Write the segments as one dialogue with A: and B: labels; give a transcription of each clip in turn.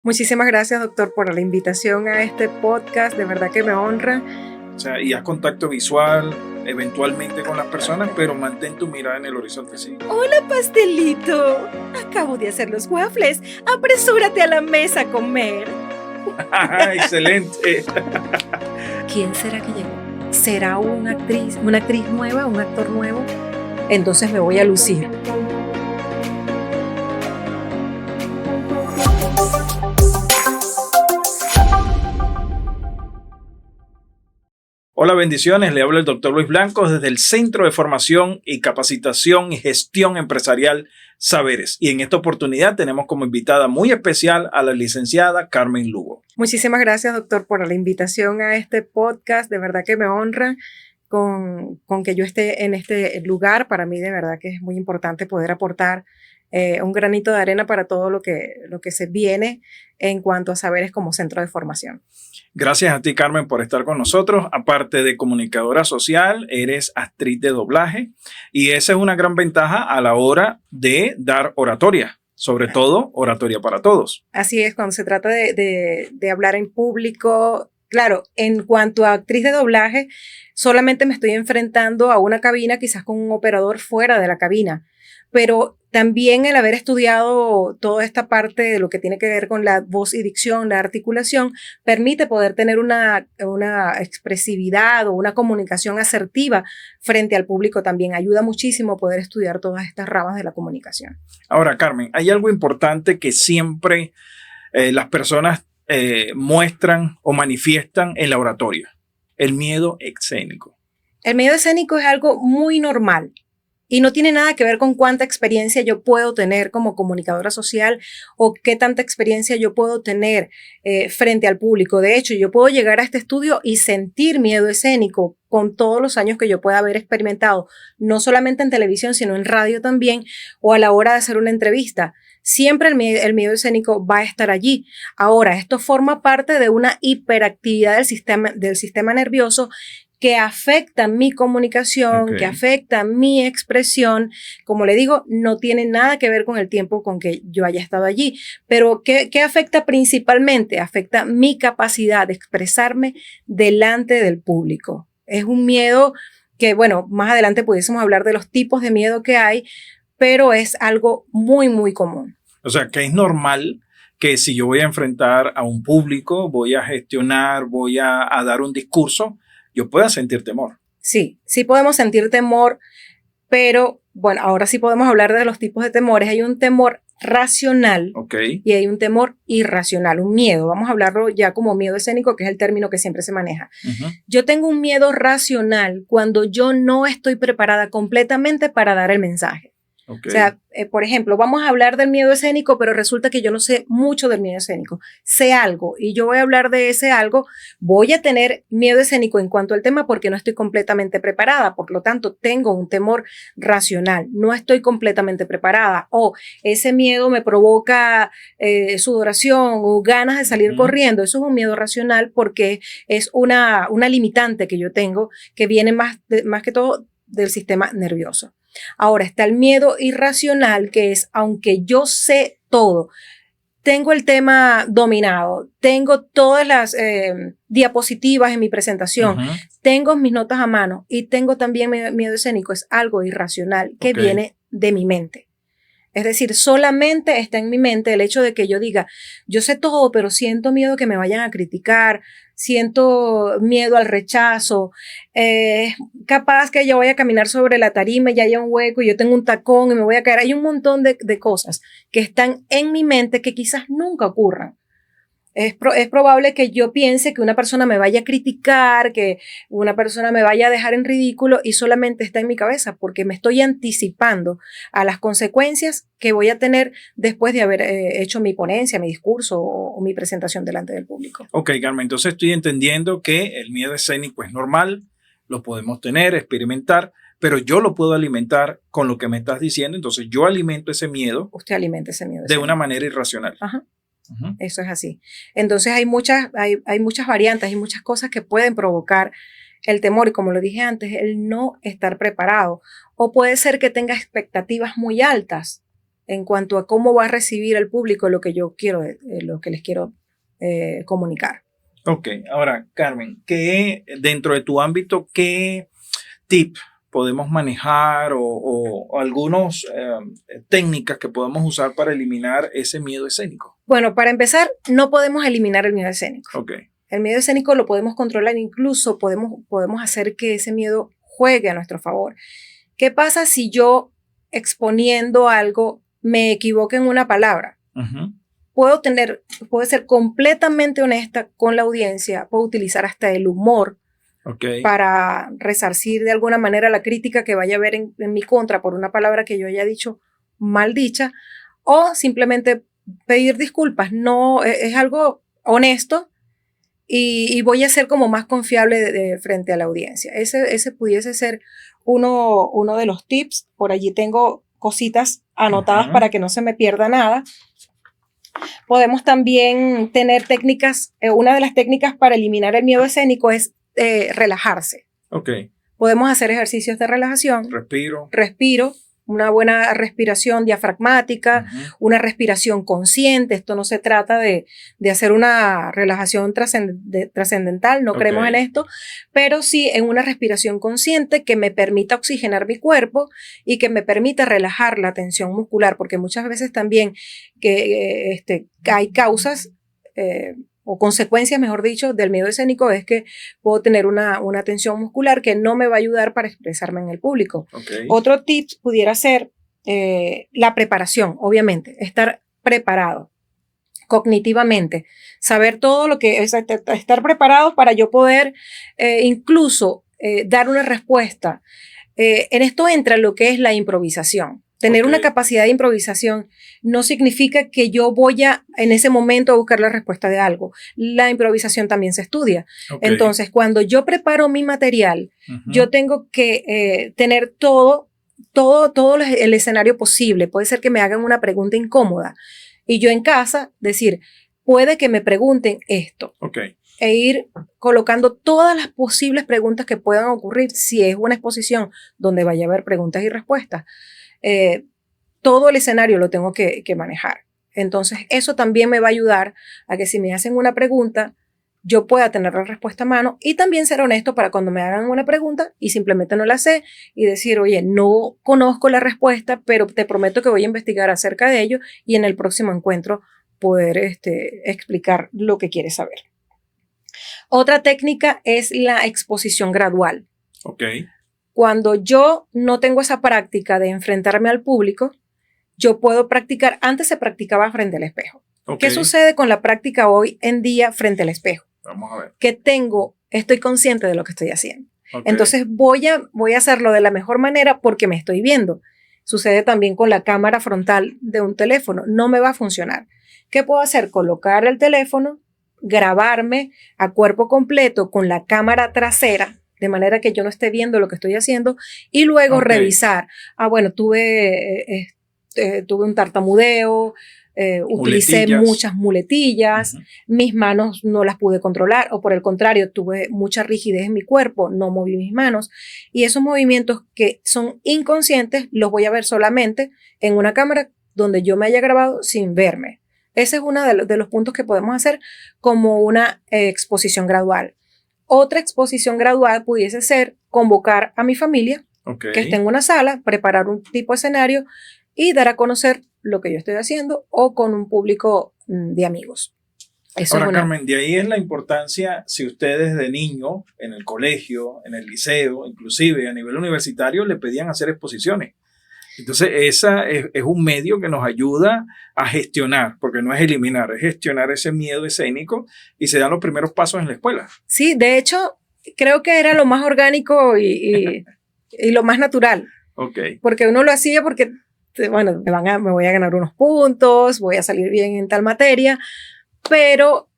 A: Muchísimas gracias, doctor, por la invitación a este podcast. De verdad que me honra.
B: O sea, y haz contacto visual eventualmente con las personas, pero mantén tu mirada en el horizonte, sí.
A: Hola, pastelito. Acabo de hacer los waffles. Apresúrate a la mesa a comer.
B: Excelente.
A: ¿Quién será que llegó? ¿Será una actriz nueva, un actor nuevo? Entonces me voy a lucir.
B: Hola, bendiciones. Le habla el doctor Luis Blanco desde el Centro de Formación y Capacitación y Gestión Empresarial Saberes. Y en esta oportunidad tenemos como invitada muy especial a la licenciada Carmen Lugo.
A: Muchísimas gracias, doctor, por la invitación a este podcast. De verdad que me honra con que yo esté en este lugar. Para mí, de verdad que es muy importante poder aportar un granito de arena para todo lo que se viene en cuanto a saberes como centro de formación.
B: Gracias a ti, Carmen, por estar con nosotros. Aparte de comunicadora social, eres actriz de doblaje y esa es una gran ventaja a la hora de dar oratoria, sobre todo oratoria para todos.
A: Así es, cuando se trata de hablar en público. Claro, en cuanto a actriz de doblaje, solamente me estoy enfrentando a una cabina, quizás con un operador fuera de la cabina, pero también el haber estudiado toda esta parte de lo que tiene que ver con la voz y dicción, la articulación, permite poder tener una expresividad o una comunicación asertiva frente al público. También ayuda muchísimo poder estudiar todas estas ramas de la comunicación.
B: Ahora, Carmen, hay algo importante que siempre las personas muestran o manifiestan en la oratoria: el miedo escénico.
A: El miedo escénico es algo muy normal. Y no tiene nada que ver con cuánta experiencia yo puedo tener como comunicadora social o qué tanta experiencia yo puedo tener frente al público. De hecho, yo puedo llegar a este estudio y sentir miedo escénico con todos los años que yo pueda haber experimentado, no solamente en televisión, sino en radio también, o a la hora de hacer una entrevista. Siempre el miedo escénico va a estar allí. Ahora, esto forma parte de una hiperactividad del sistema nervioso que afecta mi comunicación, que afecta mi expresión. Como le digo, no tiene nada que ver con el tiempo con que yo haya estado allí. Pero ¿qué afecta principalmente? Afecta mi capacidad de expresarme delante del público. Es un miedo que, bueno, más adelante pudiésemos hablar de los tipos de miedo que hay, pero es algo muy, muy común.
B: O sea, que es normal que si yo voy a enfrentar a un público, voy a gestionar, voy a dar un discurso, yo pueda sentir temor.
A: Sí, sí podemos sentir temor, pero bueno, ahora sí podemos hablar de los tipos de temores. Hay un temor racional y hay un temor irracional, un miedo. Vamos a hablarlo ya como miedo escénico, que es el término que siempre se maneja. Yo tengo un miedo racional cuando yo no estoy preparada completamente para dar el mensaje. O sea, por ejemplo, vamos a hablar del miedo escénico, pero resulta que yo no sé mucho del miedo escénico. Sé algo y yo voy a hablar de ese algo. Voy a tener miedo escénico en cuanto al tema porque no estoy completamente preparada. Por lo tanto, tengo un temor racional. No estoy completamente preparada. O ese miedo me provoca sudoración o ganas de salir corriendo. Eso es un miedo racional porque es una limitante que yo tengo que viene más que todo del sistema nervioso. Ahora está el miedo irracional, que es, aunque yo sé todo, tengo el tema dominado, tengo todas las diapositivas en mi presentación, tengo mis notas a mano y tengo también miedo escénico, es algo irracional que viene de mi mente. Es decir, solamente está en mi mente el hecho de que yo diga, yo sé todo, pero siento miedo que me vayan a criticar, siento miedo al rechazo, capaz que yo voy a caminar sobre la tarima y haya un hueco y yo tengo un tacón y me voy a caer. Hay un montón de cosas que están en mi mente que quizás nunca ocurran. Es probable que yo piense que una persona me vaya a criticar, que una persona me vaya a dejar en ridículo y solamente está en mi cabeza porque me estoy anticipando a las consecuencias que voy a tener después de haber hecho mi ponencia, mi discurso o mi presentación delante del público.
B: Ok, Carmen, entonces estoy entendiendo que el miedo escénico es normal, lo podemos tener, experimentar, pero yo lo puedo alimentar con lo que me estás diciendo. Entonces yo alimento ese miedo.
A: Usted alimenta ese miedo.
B: De una manera irracional.
A: Ajá. Eso es así. Entonces hay muchas variantes, hay muchas cosas que pueden provocar el temor y, como lo dije antes, el no estar preparado. O puede ser que tenga expectativas muy altas en cuanto a cómo va a recibir el público lo que yo quiero, lo que les quiero comunicar.
B: Ok, ahora Carmen, ¿qué dentro de tu ámbito, qué tip podemos manejar o algunas técnicas que podemos usar para eliminar ese miedo escénico?
A: Bueno, para empezar, no podemos eliminar el miedo escénico.
B: Okay.
A: El miedo escénico lo podemos controlar, incluso podemos hacer que ese miedo juegue a nuestro favor. ¿Qué pasa si yo exponiendo algo me equivoco en una palabra?
B: Uh-huh.
A: Puedo ser completamente honesta con la audiencia, puedo utilizar hasta el humor para resarcir de alguna manera la crítica que vaya a haber en mi contra por una palabra que yo haya dicho mal dicha, o simplemente pedir disculpas. No, es algo honesto y voy a ser como más confiable frente a la audiencia. Ese pudiese ser uno de los tips. Por allí tengo cositas anotadas para que no se me pierda nada. Podemos también tener técnicas. Una de las técnicas para eliminar el miedo escénico es relajarse.
B: Okay.
A: Podemos hacer ejercicios de relajación. Respiro, una buena respiración diafragmática, una respiración consciente. Esto no se trata de hacer una relajación trascendental, no creemos en esto, pero sí en una respiración consciente que me permita oxigenar mi cuerpo y que me permita relajar la tensión muscular, porque muchas veces también que hay causas o consecuencias, mejor dicho, del miedo escénico es que puedo tener una tensión muscular que no me va a ayudar para expresarme en el público.
B: Okay.
A: Otro tip pudiera ser la preparación, obviamente, estar preparado cognitivamente, saber todo lo que es, estar preparado para yo poder incluso dar una respuesta. En esto entra lo que es la improvisación. Tener una capacidad de improvisación no significa que yo voy en ese momento a buscar la respuesta de algo. La improvisación también se estudia. Entonces, cuando yo preparo mi material, yo tengo que tener todo el escenario posible. Puede ser que me hagan una pregunta incómoda y yo en casa decir, puede que me pregunten esto. E ir colocando todas las posibles preguntas que puedan ocurrir si es una exposición donde vaya a haber preguntas y respuestas. Todo el escenario lo tengo que manejar. Entonces, eso también me va a ayudar a que si me hacen una pregunta, yo pueda tener la respuesta a mano y también ser honesto para cuando me hagan una pregunta y simplemente no la sé y decir, oye, no conozco la respuesta, pero te prometo que voy a investigar acerca de ello y en el próximo encuentro poder explicar lo que quieres saber. Otra técnica es la exposición gradual. Cuando yo no tengo esa práctica de enfrentarme al público, yo puedo practicar, antes se practicaba frente al espejo. ¿Qué sucede con la práctica hoy en día frente al espejo?
B: Vamos a ver.
A: Que estoy consciente de lo que estoy haciendo. Entonces voy a hacerlo de la mejor manera porque me estoy viendo. Sucede también con la cámara frontal de un teléfono. No me va a funcionar. ¿Qué puedo hacer? Colocar el teléfono, grabarme a cuerpo completo con la cámara trasera, de manera que yo no esté viendo lo que estoy haciendo y luego revisar. Bueno, tuve un tartamudeo, utilicé muchas muletillas, mis manos no las pude controlar o por el contrario, tuve mucha rigidez en mi cuerpo, no moví mis manos y esos movimientos que son inconscientes los voy a ver solamente en una cámara donde yo me haya grabado sin verme. Ese es uno de los puntos que podemos hacer como una exposición gradual. Otra exposición gradual pudiese ser convocar a mi familia que esté en una sala, preparar un tipo de escenario y dar a conocer lo que yo estoy haciendo o con un público de amigos.
B: Ahora, Carmen, de ahí es la importancia, si ustedes de niño, en el colegio, en el liceo, inclusive a nivel universitario, le pedían hacer exposiciones. Entonces, esa es un medio que nos ayuda a gestionar, porque no es eliminar, es gestionar ese miedo escénico y se dan los primeros pasos en la escuela.
A: Sí, de hecho, creo que era lo más orgánico y lo más natural. Porque uno lo hacía porque, bueno, me voy a ganar unos puntos, voy a salir bien en tal materia, pero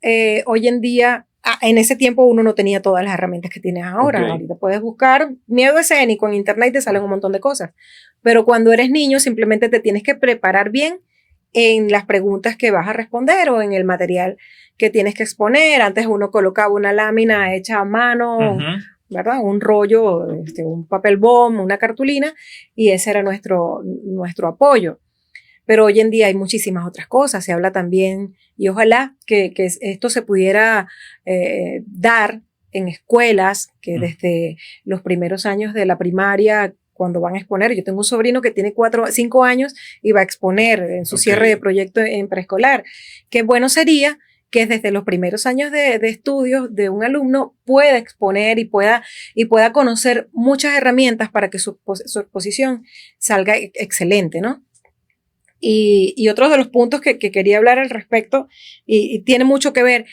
A: hoy en día, en ese tiempo uno no tenía todas las herramientas que tienes ahora. Ahorita puedes buscar miedo escénico en internet y te salen un montón de cosas. Pero cuando eres niño simplemente te tienes que preparar bien en las preguntas que vas a responder o en el material que tienes que exponer. Antes uno colocaba una lámina hecha a mano, ¿verdad? Un rollo, un papel bond, una cartulina y ese era nuestro apoyo. pero hoy en día hay muchísimas otras cosas. Se habla también, y ojalá que esto se pudiera dar en escuelas, que desde los primeros años de la primaria, cuando van a exponer, yo tengo un sobrino que tiene 5 años y va a exponer en su cierre de proyecto en preescolar. Qué bueno sería que desde los primeros años de estudios de un alumno pueda exponer y pueda conocer muchas herramientas para que su exposición salga excelente, ¿no? Y otro de los puntos que quería hablar al respecto, y tiene mucho que ver,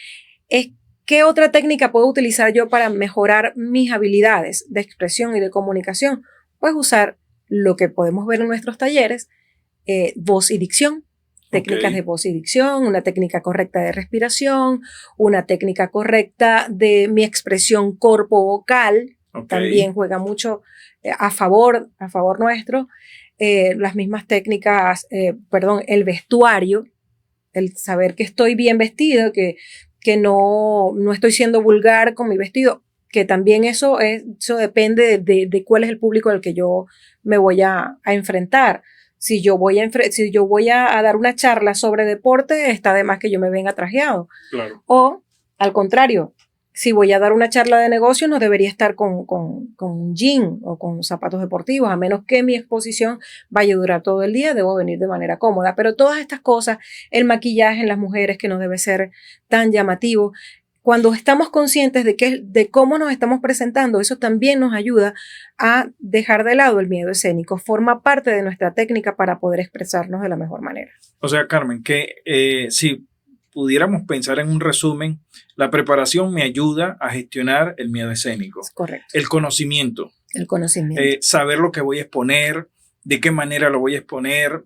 A: es qué otra técnica puedo utilizar yo para mejorar mis habilidades de expresión y de comunicación. Pues usar lo que podemos ver en nuestros talleres, voz y dicción. Técnicas de voz y dicción, una técnica correcta de respiración, una técnica correcta de mi expresión corpo-vocal, también juega mucho a favor nuestro. Las mismas técnicas, el vestuario, el saber que estoy bien vestido, que no estoy siendo vulgar con mi vestido, que también eso depende de cuál es el público al que yo me voy a enfrentar. Si yo voy a dar una charla sobre deporte, está de más que yo me venga trajeado.
B: Claro.
A: O, al contrario, si voy a dar una charla de negocio, no debería estar con un jean o con zapatos deportivos, a menos que mi exposición vaya a durar todo el día, debo venir de manera cómoda. Pero todas estas cosas, el maquillaje en las mujeres, que no debe ser tan llamativo, cuando estamos conscientes de cómo nos estamos presentando, eso también nos ayuda a dejar de lado el miedo escénico. Forma parte de nuestra técnica para poder expresarnos de la mejor manera.
B: O sea, Carmen, que si pudiéramos pensar en un resumen, la preparación me ayuda a gestionar el miedo escénico.
A: Correcto.
B: El conocimiento.
A: El conocimiento.
B: Saber lo que voy a exponer, de qué manera lo voy a exponer,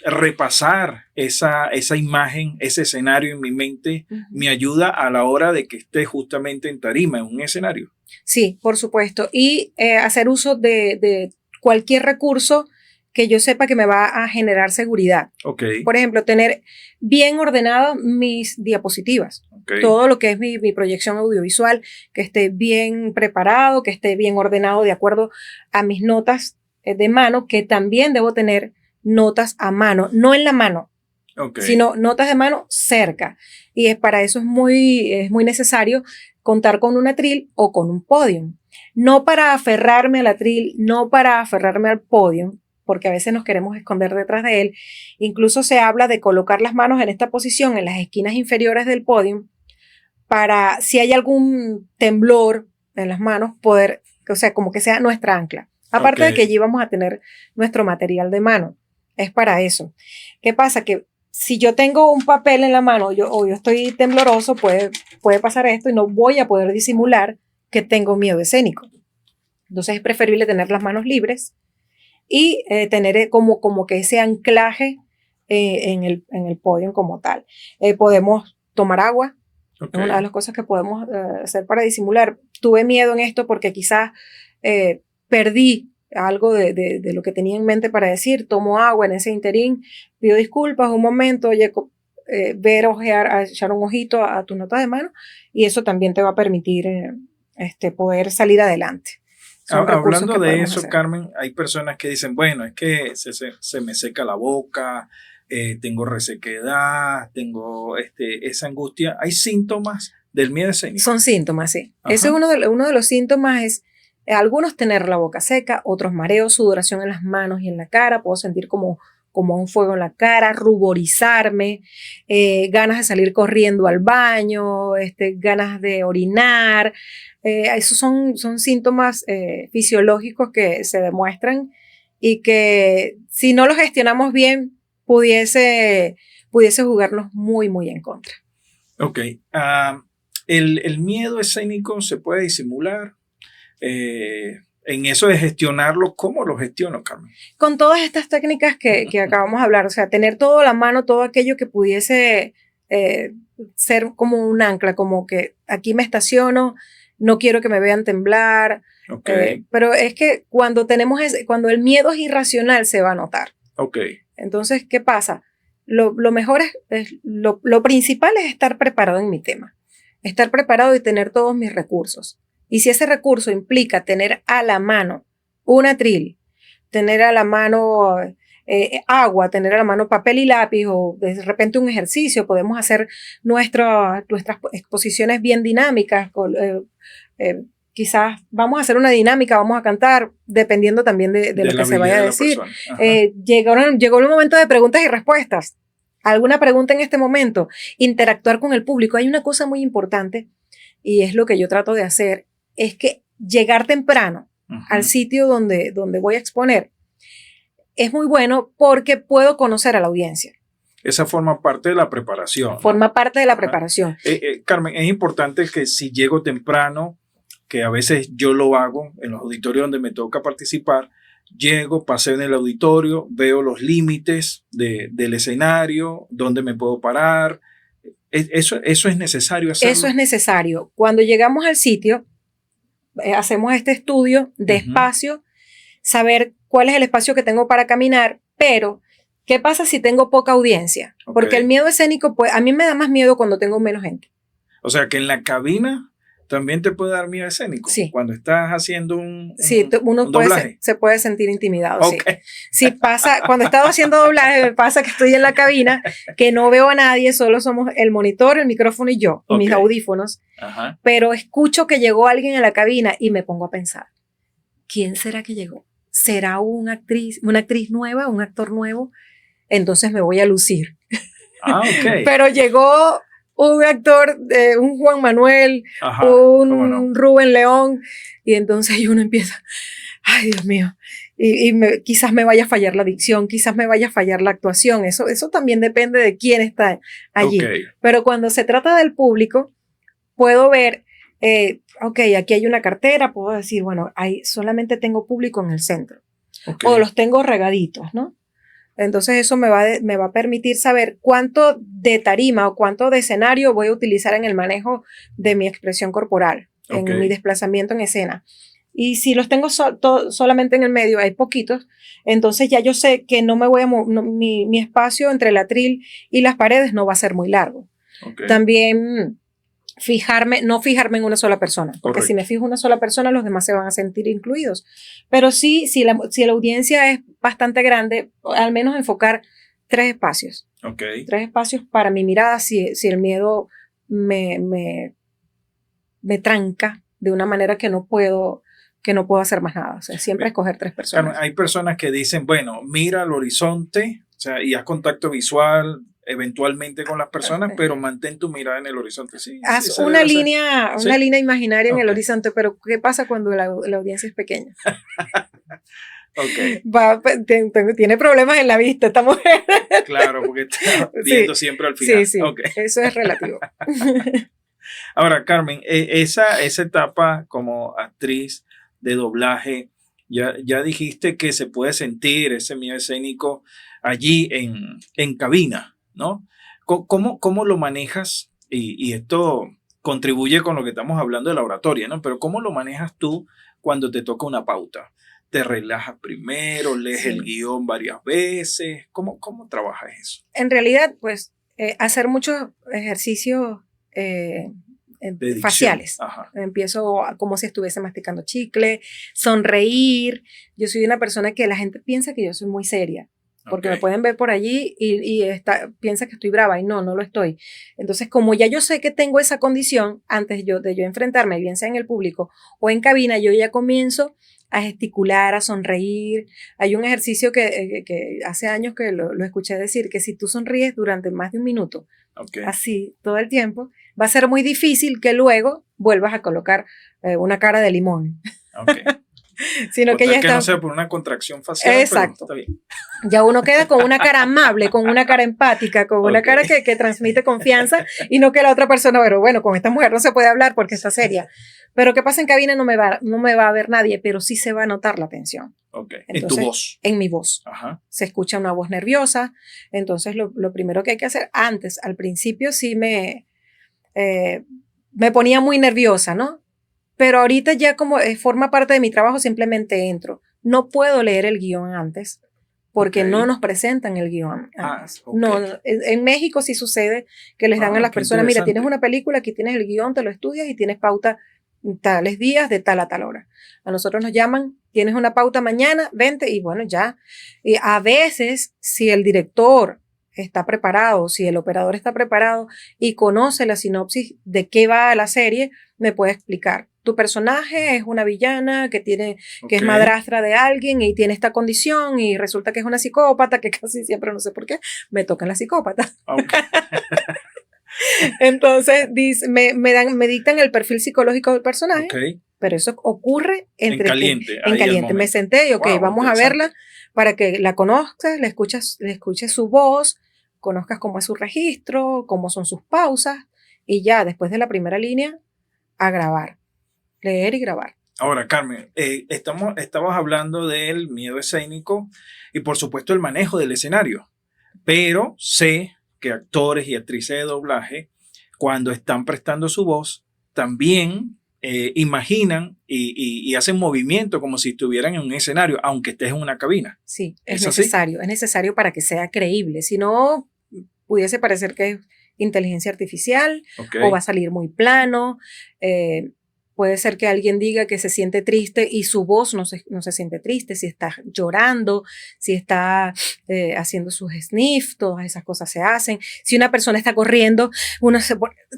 B: repasar esa imagen, ese escenario en mi mente, me ayuda a la hora de que esté justamente en tarima, en un escenario.
A: Sí, por supuesto. Y hacer uso de cualquier recurso que yo sepa que me va a generar seguridad. Por ejemplo, tener bien ordenadas mis diapositivas. Todo lo que es mi proyección audiovisual, que esté bien preparado, que esté bien ordenado de acuerdo a mis notas de mano, que también debo tener notas a mano, no en la mano, sino notas de mano cerca. Y para eso es muy necesario contar con un atril o con un podium. No para aferrarme al atril, no para aferrarme al podium, porque a veces nos queremos esconder detrás de él. Incluso se habla de colocar las manos en esta posición, en las esquinas inferiores del podium, para si hay algún temblor en las manos, poder, o sea, como que sea nuestra ancla. Aparte de que allí vamos a tener nuestro material de mano. Es para eso. ¿Qué pasa? Que si yo tengo un papel en la mano o yo estoy tembloroso, puede pasar esto y no voy a poder disimular que tengo miedo escénico. Entonces es preferible tener las manos libres y tener como que ese anclaje en el podio como tal. Podemos tomar agua. Es una de las cosas que podemos hacer para disimular. Tuve miedo en esto porque quizás perdí algo de lo que tenía en mente para decir, tomo agua en ese interín, pido disculpas un momento, oye, echar un ojito a tu nota de mano, y eso también te va a permitir poder salir adelante.
B: Hablando de eso, Carmen, hay personas que dicen, bueno, es que se me seca la boca, tengo resequedad, tengo esa angustia. ¿Hay síntomas del miedo escénico?
A: Son síntomas, sí. Ese es uno de los síntomas, es algunos tener la boca seca, otros mareos, sudoración en las manos y en la cara, puedo sentir como un fuego en la cara, ruborizarme, ganas de salir corriendo al baño, ganas de orinar. Esos son síntomas fisiológicos que se demuestran y que si no los gestionamos bien pudiese jugarnos muy, muy en contra.
B: Ok. ¿El miedo escénico se puede disimular? En eso de gestionarlo, ¿cómo lo gestiono, Carmen?
A: Con todas estas técnicas que acabamos de hablar, o sea, tener todo a la mano, todo aquello que pudiese ser como un ancla, como que aquí me estaciono, no quiero que me vean temblar, pero es que cuando el miedo es irracional se va a notar. Entonces, ¿qué pasa? Lo mejor lo principal es estar preparado en mi tema, estar preparado y tener todos mis recursos. Y si ese recurso implica tener a la mano un atril, tener a la mano agua, tener a la mano papel y lápiz o de repente un ejercicio. Podemos hacer nuestras exposiciones bien dinámicas. Quizás vamos a hacer una dinámica, vamos a cantar, dependiendo también de lo que se vaya a decir. Llegó el momento de preguntas y respuestas. ¿Alguna pregunta en este momento? Interactuar con el público. Hay una cosa muy importante, y es lo que yo trato de hacer, es que llegar temprano al sitio donde voy a exponer es muy bueno porque puedo conocer a la audiencia.
B: Esa forma parte de la preparación.
A: Forma parte de la preparación.
B: Carmen, es importante que si llego temprano, que a veces yo lo hago en los auditorios donde me toca participar, llego, paseo en el auditorio, veo los límites del escenario, dónde me puedo parar. ¿Eso es necesario hacerlo?
A: Eso es necesario. Cuando llegamos al sitio, hacemos este estudio de espacio, saber cuál es el espacio que tengo para caminar, pero ¿qué pasa si tengo poca audiencia? Porque el miedo escénico, pues, a mí me da más miedo cuando tengo menos gente.
B: O sea, que en la cabina también te puede dar miedo escénico.
A: Sí.
B: Cuando estás haciendo un
A: doblaje. Se puede sentir intimidado. Sí. Sí, pasa, cuando he estado haciendo doblaje, me pasa que estoy en la cabina, que no veo a nadie, solo somos el monitor, el micrófono y yo, y mis audífonos. Pero escucho que llegó alguien a la cabina y me pongo a pensar, ¿quién será que llegó? ¿Será una actriz nueva, un actor nuevo? Entonces me voy a lucir. Pero llegó un actor, un Juan Manuel, un Rubén León, y entonces uno empieza, ay Dios mío, y quizás me vaya a fallar la dicción, quizás me vaya a fallar la actuación, eso también depende de quién está allí. Pero cuando se trata del público, puedo ver, aquí hay una cartera, puedo decir, bueno, solamente tengo público en el centro, o los tengo regaditos, ¿no? Entonces eso me va a permitir saber cuánto de tarima o cuánto de escenario voy a utilizar en el manejo de mi expresión corporal, en mi desplazamiento en escena. Y si los tengo solamente en el medio, hay poquitos, entonces ya yo sé que no me voy a mi espacio entre el atril y las paredes no va a ser muy largo. También no fijarme en una sola persona, porque si me fijo en una sola persona, los demás se van a sentir incluidos. Pero sí, si la audiencia es bastante grande, al menos enfocar 3 espacios. 3 espacios para mi mirada, si el miedo me tranca de una manera que no puedo hacer más nada. O sea, siempre escoger 3 personas.
B: Hay personas que dicen, bueno, mira al horizonte, o sea, y haz contacto visual eventualmente con las personas, pero mantén tu mirada en el horizonte.
A: Haz una línea imaginaria en el horizonte, pero ¿qué pasa cuando la audiencia es pequeña? Tiene problemas en la vista esta mujer.
B: Claro, porque está viendo siempre al final.
A: Sí, eso es relativo.
B: Ahora, Carmen, esa etapa como actriz de doblaje, ya dijiste que se puede sentir ese miedo escénico allí en cabina, ¿no? ¿Cómo lo manejas? Y esto contribuye con lo que estamos hablando de la oratoria, ¿no? Pero ¿cómo lo manejas tú cuando te toca una pauta? ¿Te relajas primero? ¿Lees el guión varias veces? ¿Cómo trabajas eso?
A: En realidad, pues, hacer muchos ejercicios faciales. Empiezo como si estuviese masticando chicle, sonreír. Yo soy una persona que la gente piensa que yo soy muy seria, porque me pueden ver por allí y piensa que estoy brava, y no lo estoy. Entonces, como ya yo sé que tengo esa condición, antes de yo enfrentarme, bien sea en el público o en cabina, yo ya comienzo a gesticular, a sonreír. Hay un ejercicio que hace años que lo escuché decir, que si tú sonríes durante más de 1 minuto, así todo el tiempo, va a ser muy difícil que luego vuelvas a colocar una cara de limón. Sino que ya está.
B: No sea por una contracción facial.
A: Exacto.
B: Pero está bien.
A: Ya uno queda con una cara amable, con una cara empática, con una cara que transmite confianza, y no que la otra persona, pero bueno, con esta mujer no se puede hablar porque está seria. Pero ¿qué pasa en cabina? No me va a ver nadie, pero sí se va a notar la tensión.
B: Entonces, en tu voz.
A: En mi voz. Se escucha una voz nerviosa. Entonces, lo primero que hay que hacer al principio sí me ponía muy nerviosa, ¿no? Pero ahorita ya como forma parte de mi trabajo, simplemente entro. No puedo leer el guión antes, porque no nos presentan el guión antes. No, en México sí sucede que les dan a las personas, mira, tienes una película, aquí tienes el guión, te lo estudias y tienes pauta tales días de tal a tal hora. A nosotros nos llaman tienes una pauta mañana, vente y bueno, ya. Y a veces, si el director está preparado, si el operador está preparado y conoce la sinopsis de qué va la serie, me puede explicar. Tu personaje es una villana que es madrastra de alguien y tiene esta condición y resulta que es una psicópata, que casi siempre, no sé por qué, me tocan la psicópata. Okay. Entonces me dictan el perfil psicológico del personaje, pero eso ocurre
B: en caliente.
A: En caliente. Me senté y vamos a verla para que la conozcas, le escuches su voz, conozcas cómo es su registro, cómo son sus pausas y ya después de la primera línea a grabar, leer y grabar.
B: Ahora, Carmen, estamos hablando del miedo escénico y por supuesto el manejo del escenario, pero sé que actores y actrices de doblaje, cuando están prestando su voz, también imaginan y hacen movimiento como si estuvieran en un escenario, aunque estés en una cabina.
A: Sí, es necesario para que sea creíble. Si no, pudiese parecer que es inteligencia artificial o va a salir muy plano. Puede ser que alguien diga que se siente triste y su voz no se siente triste, si está llorando, si está haciendo sus sniffs, todas esas cosas se hacen. Si una persona está corriendo,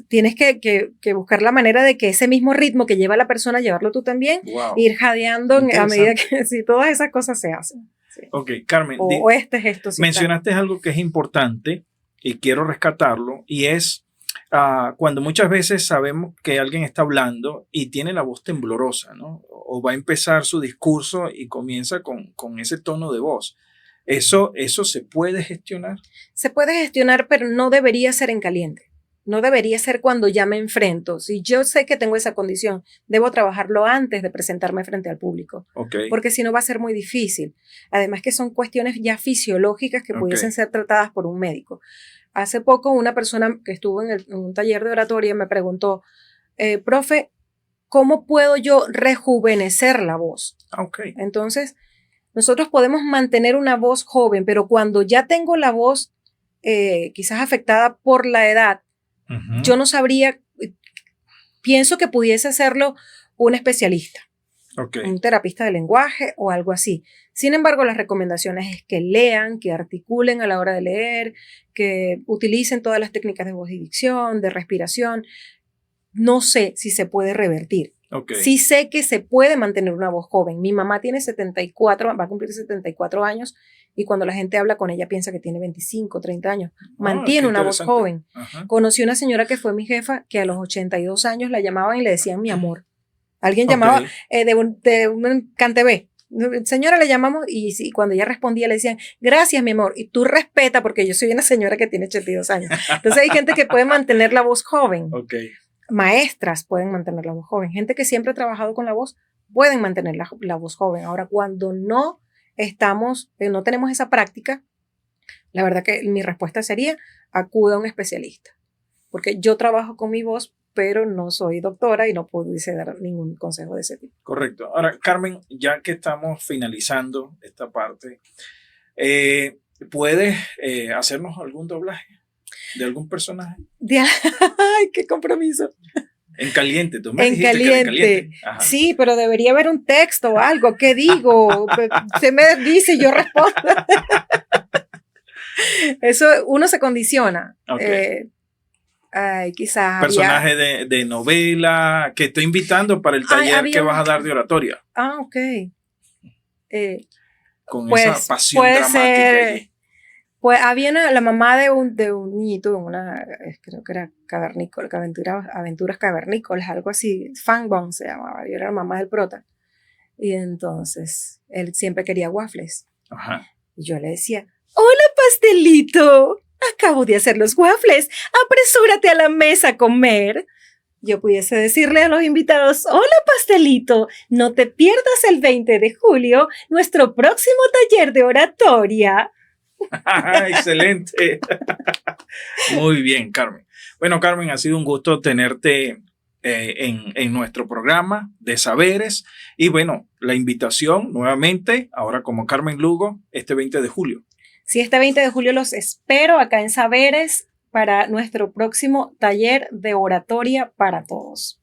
A: tienes que buscar la manera de que ese mismo ritmo que lleva la persona, llevarlo tú también, ir jadeando a medida que si todas esas cosas se hacen. Sí.
B: Ok, Carmen, mencionaste algo que es importante y quiero rescatarlo y es cuando muchas veces sabemos que alguien está hablando y tiene la voz temblorosa, ¿no? O va a empezar su discurso y comienza con ese tono de voz. ¿Eso se puede gestionar?
A: Se puede gestionar, pero no debería ser en caliente. No debería ser cuando ya me enfrento. Si yo sé que tengo esa condición, debo trabajarlo antes de presentarme frente al público. Porque si no va a ser muy difícil. Además que son cuestiones ya fisiológicas que pudiesen ser tratadas por un médico. Hace poco una persona que estuvo en un taller de oratoria me preguntó, profe, ¿cómo puedo yo rejuvenecer la voz? Entonces, nosotros podemos mantener una voz joven, pero cuando ya tengo la voz quizás afectada por la edad, yo no sabría, pienso que pudiese hacerlo un especialista. Un terapista de lenguaje o algo así. Sin embargo, las recomendaciones es que lean, que articulen a la hora de leer, que utilicen todas las técnicas de voz y dicción, de respiración. No sé si se puede revertir. Sí sé que se puede mantener una voz joven. Mi mamá tiene 74, va a cumplir 74 años y cuando la gente habla con ella piensa que tiene 25, 30 años. Mantiene una voz joven. Conocí una señora que fue mi jefa que a los 82 años la llamaban y le decían mi amor. Alguien llamaba de un CanTV. Señora, le llamamos y cuando ella respondía le decían, gracias, mi amor. Y tú respeta porque yo soy una señora que tiene 82 años. Entonces hay gente que puede mantener la voz joven. Maestras pueden mantener la voz joven. Gente que siempre ha trabajado con la voz pueden mantener la voz joven. Ahora, cuando no tenemos esa práctica, la verdad que mi respuesta sería, acude a un especialista. Porque yo trabajo con mi voz, pero no soy doctora y no pudiese dar ningún consejo de ese tipo.
B: Correcto. Ahora, Carmen, ya que estamos finalizando esta parte, ¿puedes hacernos algún doblaje de algún personaje?
A: ¡Ay, qué compromiso!
B: En caliente, tú me dijiste que en caliente.
A: Sí, pero debería haber un texto o algo. ¿Qué digo? Se me dice y yo respondo. Eso uno se condiciona. Quizás
B: personaje de novela que estoy invitando para el taller que vas a dar de oratoria.
A: Ok.
B: Con esa pasión dramática allí.
A: Pues había la mamá de un niñito creo que era cavernícola, aventuras cavernícolas, algo así, Fangbong se llamaba, yo era la mamá del prota. Y entonces él siempre quería waffles. Y yo le decía, hola pastelito, acabo de hacer los waffles, apresúrate a la mesa a comer. Yo pudiese decirle a los invitados, hola pastelito, no te pierdas el 20 de julio, nuestro próximo taller de oratoria.
B: Excelente. Muy bien, Carmen. Bueno, Carmen, ha sido un gusto tenerte en nuestro programa de Saberes. Y bueno, la invitación nuevamente, ahora como Carmen Lugo, este 20 de julio.
A: Sí, este 20 de julio los espero acá en Saberes para nuestro próximo taller de oratoria para todos.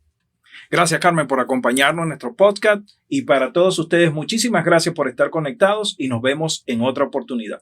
B: Gracias, Carmen, por acompañarnos en nuestro podcast. Y para todos ustedes, muchísimas gracias por estar conectados y nos vemos en otra oportunidad.